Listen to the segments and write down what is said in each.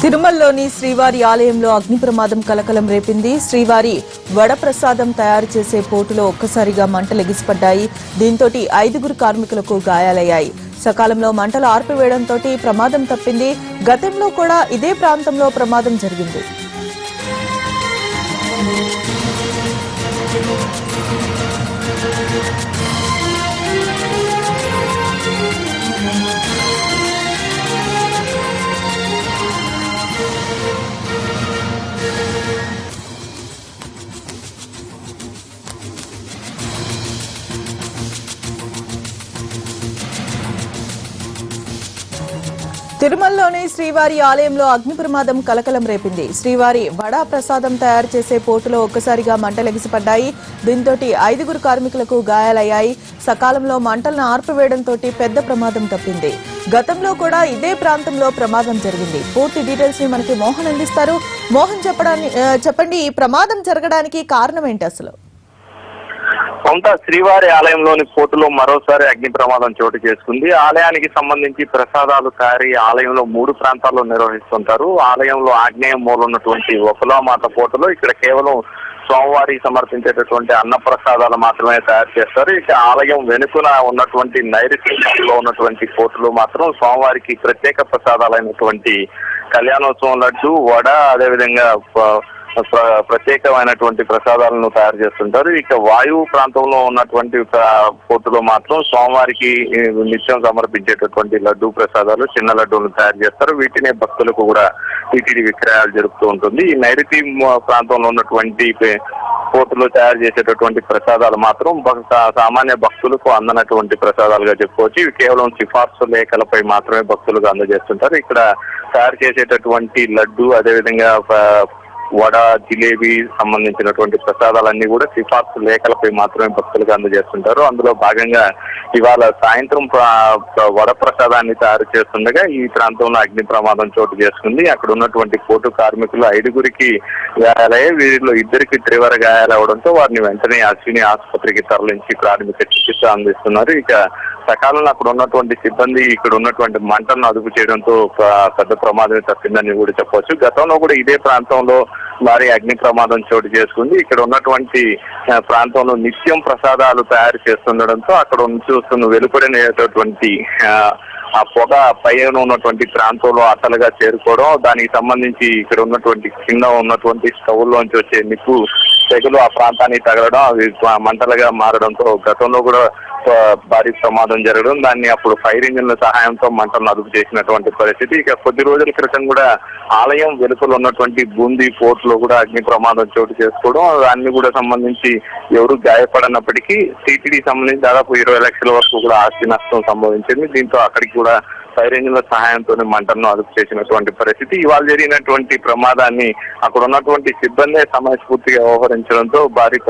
తిరుమలలోని శ్రీవారి ఆలయంలో అగ్ని ప్రమాదం కలకలం రేపింది. శ్రీవారి వడప్రసాదం తయారు చేసే పోటులో ఒక్కసారిగా మంటలు ఎగిసిపడ్డాయి. దీంతో 5 కార్మికులకు గాయాలయ్యాయి. సకాలంలో మంటలు ఆర్పివేయడంతో ప్రమాదం తప్పింది. గతంలో కూడా ఇదే ప్రాంతంలో ప్రమాదం జరిగింది. తిరుమలలోని శ్రీవారి ఆలయంలో అగ్ని ప్రమాదం కలకలం రేపింది. శ్రీవారి వడా ప్రసాదం తయారు చేసే పోటులో ఒక్కసారిగా మంటలెగిసిపడ్డాయి. దీంతో 5 కార్మికులకు గాయాలయ్యాయి. సకాలంలో మంటలను ఆర్పివేయడంతో పెద్ద ప్రమాదం తప్పింది. గతంలో కూడా ఇదే ప్రాంతంలో ప్రమాదం జరిగింది. పూర్తి డీటెయిల్స్ ని మనకి మోహన్ అందిస్తారు. మోహన్ చెప్పండి, ఈ ప్రమాదం జరగడానికి కారణం ఏంటి అసలు? కొంత శ్రీవారి ఆలయంలోని పోటులో మరోసారి అగ్ని ప్రమాదం చోటు చేసుకుంది. ఆలయానికి సంబంధించి ప్రసాదాలు తయారీ ఆలయంలో 3 ప్రాంతాల్లో నిర్వహిస్తుంటారు. ఆలయంలో ఆగ్నేయ మూల ఉన్నటువంటి ఒకలామాత పోటులో ఇక్కడ కేవలం స్వామివారికి సమర్పించేటటువంటి అన్న ప్రసాదాలు మాత్రమే తయారు చేస్తారు. ఇక ఆలయం వెనుకన ఉన్నటువంటి నైరుత్యంలో ఉన్నటువంటి పోటులో మాత్రం స్వామివారికి ప్రత్యేక ప్రసాదాలైనటువంటి కళ్యాణోత్సవం లడ్డు, వడ, అదేవిధంగా ప్రత్యేకమైనటువంటి ప్రసాదాలను తయారు చేస్తుంటారు. ఇక వాయువు ప్రాంతంలో ఉన్నటువంటి పోర్టులో మాత్రం స్వామివారికి నిత్యం సమర్పించేటటువంటి లడ్డు ప్రసాదాలు, చిన్న లడ్డూలను తయారు చేస్తారు. వీటిని భక్తులకు కూడా టీటీడీ విక్రయాలు జరుపుతూ ఉంటుంది. ఈ నైరుతి ప్రాంతంలో ఉన్నటువంటి పోర్టులో తయారు చేసేటటువంటి ప్రసాదాలు మాత్రం సామాన్య భక్తులకు అందనటువంటి ప్రసాదాలుగా చెప్పుకోవచ్చు. ఇవి కేవలం సిఫార్సు లేఖలపై మాత్రమే భక్తులకు అందజేస్తుంటారు. ఇక్కడ తయారు చేసేటటువంటి లడ్డు, అదేవిధంగా వడ, జిలేబీ సంబంధించినటువంటి ప్రసాదాలన్నీ కూడా సిఫార్సు లేఖలపై మాత్రమే భక్తులకు అందజేస్తుంటారు. అందులో భాగంగా ఇవాళ సాయంత్రం వడ ప్రసాదాన్ని తయారు చేస్తుండగా ఈ ప్రాంతంలో అగ్ని ప్రమాదం చోటు చేసుకుంది. అక్కడ ఉన్నటువంటి పోటు కార్మికులు 5 గాయాలయ్యాయి. వీరిలో 2 తీవ్ర గాయాలవడంతో వారిని వెంటనే అశ్విని ఆసుపత్రికి తరలించి ప్రాథమిక చికిత్స అందిస్తున్నారు. ఇక సకాలంలో అక్కడ ఉన్నటువంటి సిబ్బంది ఇక్కడ ఉన్నటువంటి మంటలను అదుపు చేయడంతో పెద్ద ప్రమాదమే తప్పిందని కూడా చెప్పవచ్చు. గతంలో కూడా ఇదే ప్రాంతంలో భారీ అగ్ని ప్రమాదం చోటు చేసుకుంది. ఇక్కడ ఉన్నటువంటి ప్రాంతంలో నిత్యం ప్రసాదాలు తయారు చేస్తుండడంతో అక్కడ చూస్తున్న వెలుపడినటువంటి ఆ పొగ పైన ఉన్నటువంటి ప్రాంతంలో అసలుగా చేరుకోవడం, దానికి సంబంధించి ఇక్కడ ఉన్నటువంటి కింద ఉన్నటువంటి స్టవ్లోంచి వచ్చే నిప్పు తెగులు ఆ ప్రాంతానికి తగలడం, అవి మంటలుగా మారడంతో గతంలో కూడా భారీ ప్రమాదం జరగడం, దాన్ని అప్పుడు ఫైర్ ఇంజిన్ల సహాయంతో మంటలను అదుపు చేసినటువంటి పరిస్థితి. ఇక కొద్ది రోజుల క్రితం కూడా ఆలయం వెలుపల ఉన్నటువంటి బూందీ పోర్ట్ లో కూడా అగ్ని ప్రమాదం చోటు చేసుకోవడం, దాన్ని కూడా సంబంధించి ఎవరు గాయపడినప్పటికీ టీటీడీ సంబంధించి దాదాపు 20 లక్షల వరకు కూడా ఆస్తి నష్టం సంభవించింది. దీంతో అక్కడికి కూడా ఫైర్ ఇంజిన్ల సహాయంతో మంటలను అదుపు చేసినటువంటి పరిస్థితి. ఇవాళ జరిగినటువంటి ప్రమాదాన్ని అక్కడ ఉన్నటువంటి సిబ్బంది సమయస్ఫూర్తిగా వ్యవహరించడంతో భారీ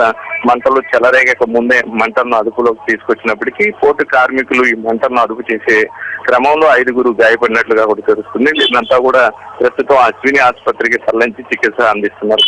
మంటలు చెలరేగక ముందే మంటలను అదుపులోకి తీసుకొచ్చినప్పటికీ పోర్టు కార్మికులు ఈ మంటలను అదుపు చేసే క్రమంలో 5 గాయపడినట్లుగా కూడా తెలుస్తుంది. వీళ్ళంతా కూడా ప్రస్తుతం అశ్విని ఆసుపత్రికి తరలించి చికిత్స అందిస్తున్నారు.